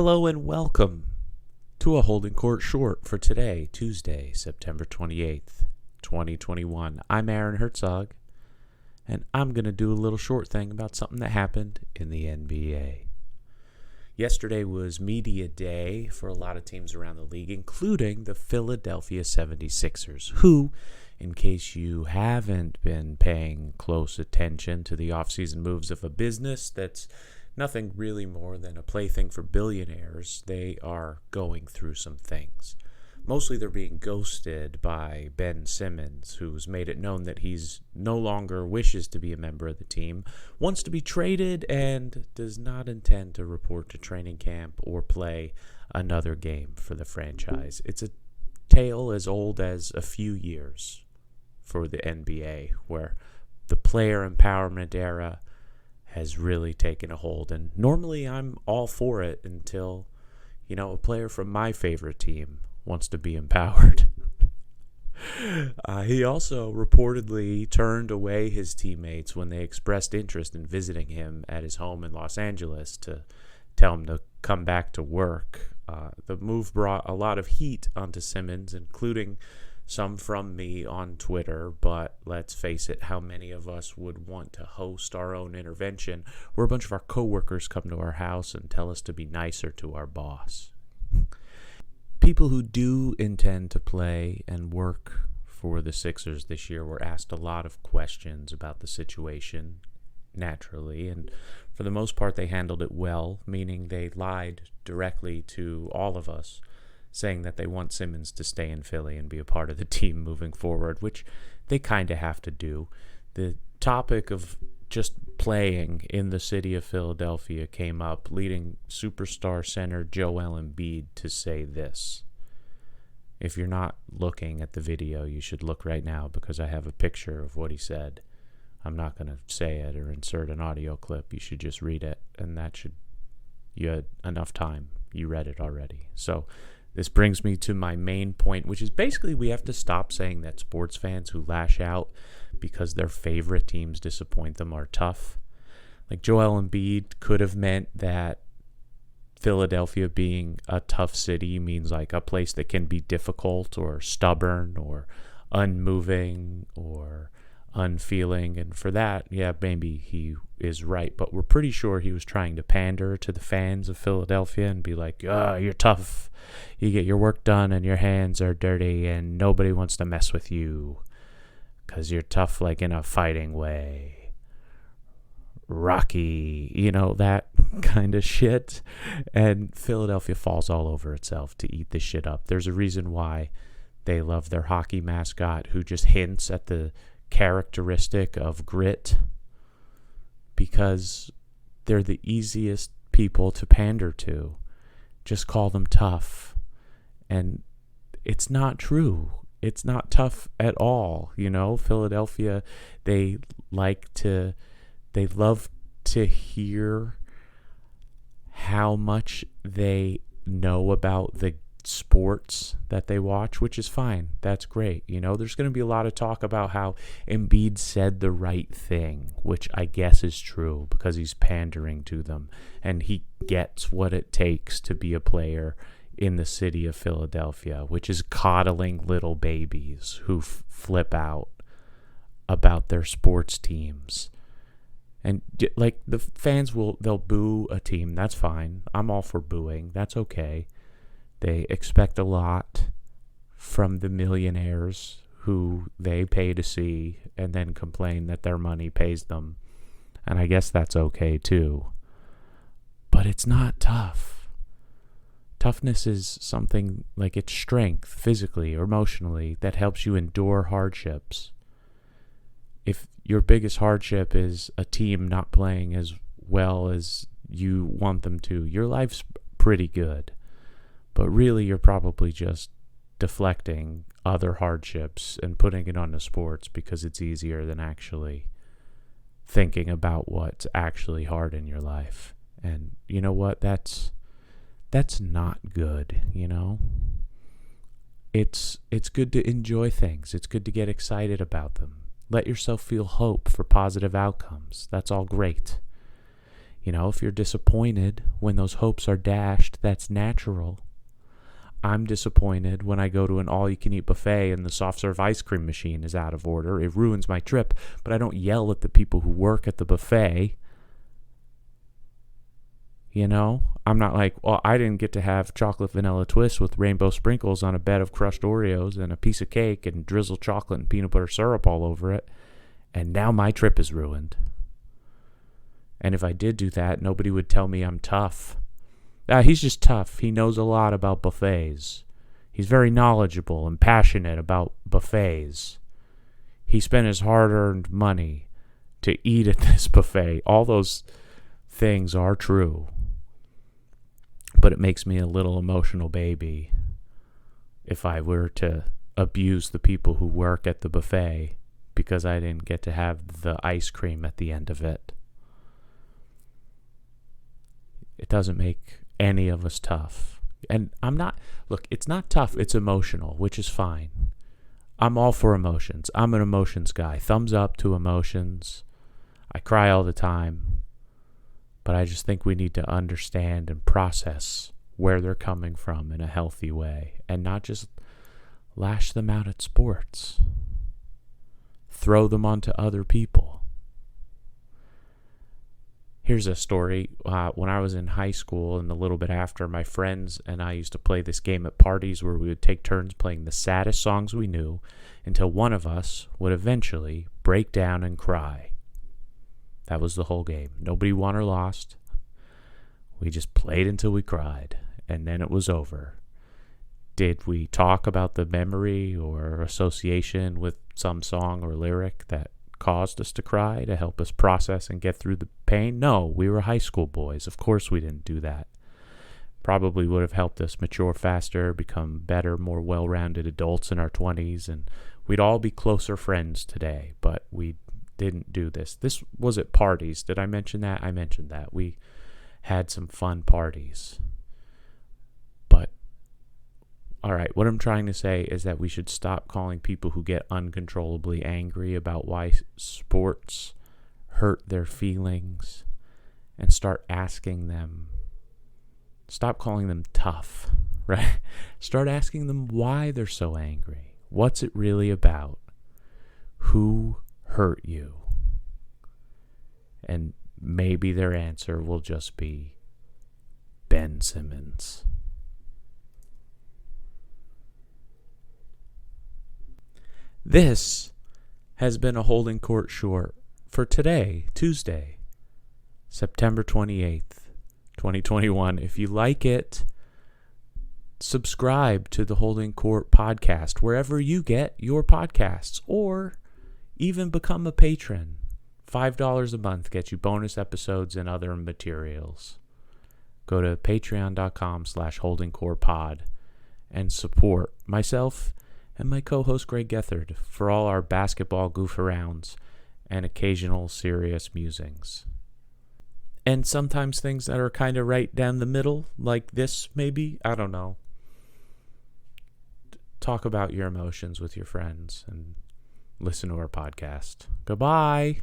Hello and welcome to a Holding Court Short for today, Tuesday, September 28th, 2021. I'm Aaron Herzog, and I'm going to do a little short thing about something that happened in the NBA. Yesterday was media day for a lot of teams around the league, including the Philadelphia 76ers, who, in case you haven't been paying close attention to the offseason moves of a business that's nothing really more than a plaything for billionaires, they are going through some things. Mostly they're being ghosted by Ben Simmons, who's made it known that he's no longer wishes to be a member of the team, wants to be traded, and does not intend to report to training camp or play another game for the franchise. It's a tale as old as a few years for the NBA, where the player empowerment era has really taken a hold. And normally I'm all for it until, a player from my favorite team wants to be empowered. He also reportedly turned away his teammates when they expressed interest in visiting him at his home in Los Angeles to tell him to come back to work. The move brought a lot of heat onto Simmons, including some from me on Twitter, but let's face it, how many of us would want to host our own intervention where a bunch of our coworkers come to our house and tell us to be nicer to our boss? People who do intend to play and work for the Sixers this year were asked a lot of questions about the situation, naturally, and for the most part they handled it well, meaning they lied directly to all of us, saying that they want Simmons to stay in Philly and be a part of the team moving forward, which they kind of have to do. The topic of just playing in the city of Philadelphia came up, leading superstar center Joel Embiid to say this. If you're not looking at the video, you should look right now because I have a picture of what he said. I'm not going to say it or insert an audio clip. You should just read it, and you had enough time. You read it already. So this brings me to my main point, which is basically we have to stop saying that sports fans who lash out because their favorite teams disappoint them are tough. Like Joel Embiid could have meant that Philadelphia being a tough city means like a place that can be difficult or stubborn or unmoving or unfeeling, and for that, yeah, maybe he is right, but we're pretty sure he was trying to pander to the fans of Philadelphia and be like, you're tough, you get your work done and your hands are dirty and nobody wants to mess with you because you're tough, like in a fighting way, Rocky, that kind of shit. And Philadelphia falls all over itself to eat this shit up. There's a reason why they love their hockey mascot, who just hints at the characteristic of grit, because they're the easiest people to pander to. Just call them tough. And it's not true. It's not tough at all. Philadelphia, they love to hear how much they know about the sports that they watch, which is fine. That's great. There's going to be a lot of talk about how Embiid said the right thing, which I guess is true because he's pandering to them and he gets what it takes to be a player in the city of Philadelphia, which is coddling little babies who flip out about their sports teams. And like the fans they'll boo a team. That's fine. I'm all for booing. That's okay. They expect a lot from the millionaires who they pay to see and then complain that their money pays them. And I guess that's okay too. But it's not tough. Toughness is something like it's strength, physically or emotionally, that helps you endure hardships. If your biggest hardship is a team not playing as well as you want them to, your life's pretty good. But really, you're probably just deflecting other hardships and putting it on the sports because it's easier than actually thinking about what's actually hard in your life. And you know what? That's not good, It's good to enjoy things. It's good to get excited about them. Let yourself feel hope for positive outcomes. That's all great. If you're disappointed when those hopes are dashed, that's natural. I'm disappointed when I go to an all-you-can-eat buffet and the soft-serve ice cream machine is out of order. It ruins my trip, but I don't yell at the people who work at the buffet. I'm not like, well, I didn't get to have chocolate vanilla twist with rainbow sprinkles on a bed of crushed Oreos and a piece of cake and drizzled chocolate and peanut butter syrup all over it, and now my trip is ruined. And if I did do that, nobody would tell me I'm tough. He's just tough. He knows a lot about buffets. He's very knowledgeable and passionate about buffets. He spent his hard-earned money to eat at this buffet. All those things are true. But it makes me a little emotional baby if I were to abuse the people who work at the buffet because I didn't get to have the ice cream at the end of it. It doesn't make any of us tough. And it's not tough, it's emotional, which is fine. I'm all for emotions. I'm an emotions guy. Thumbs up to emotions. I cry all the time. But I just think we need to understand and process where they're coming from in a healthy way and not just lash them out at sports. Throw them onto other people. Here's a story. When I was in high school and a little bit after, my friends and I used to play this game at parties where we would take turns playing the saddest songs we knew until one of us would eventually break down and cry. That was the whole game. Nobody won or lost. We just played until we cried, and then it was over. Did we talk about the memory or association with some song or lyric that caused us to cry to help us process and get through the pain? No, we were high school boys. Of course we didn't do that. Probably would have helped us mature faster, become better, more well-rounded adults in our 20s, and we'd all be closer friends today, but we didn't do this. This was at parties. Did I mention that? I mentioned that. We had some fun parties. But, all right, what I'm trying to say is that we should stop calling people who get uncontrollably angry about why sports hurt their feelings and start asking them, stop calling them tough, right? Start asking them why they're so angry. What's it really about? Who hurt you? And maybe their answer will just be Ben Simmons. This has been a Holding Court Short for today, Tuesday, September 28th, 2021. If you like it, subscribe to the Holding Court podcast wherever you get your podcasts, or even become a patron. $5 a month gets you bonus episodes and other materials. Go to patreon.com/holdingcorepod and support myself and my co-host Greg Gethard for all our basketball goof-arounds and occasional serious musings. And sometimes things that are kind of right down the middle, like this maybe, I don't know. Talk about your emotions with your friends and listen to our podcast. Goodbye.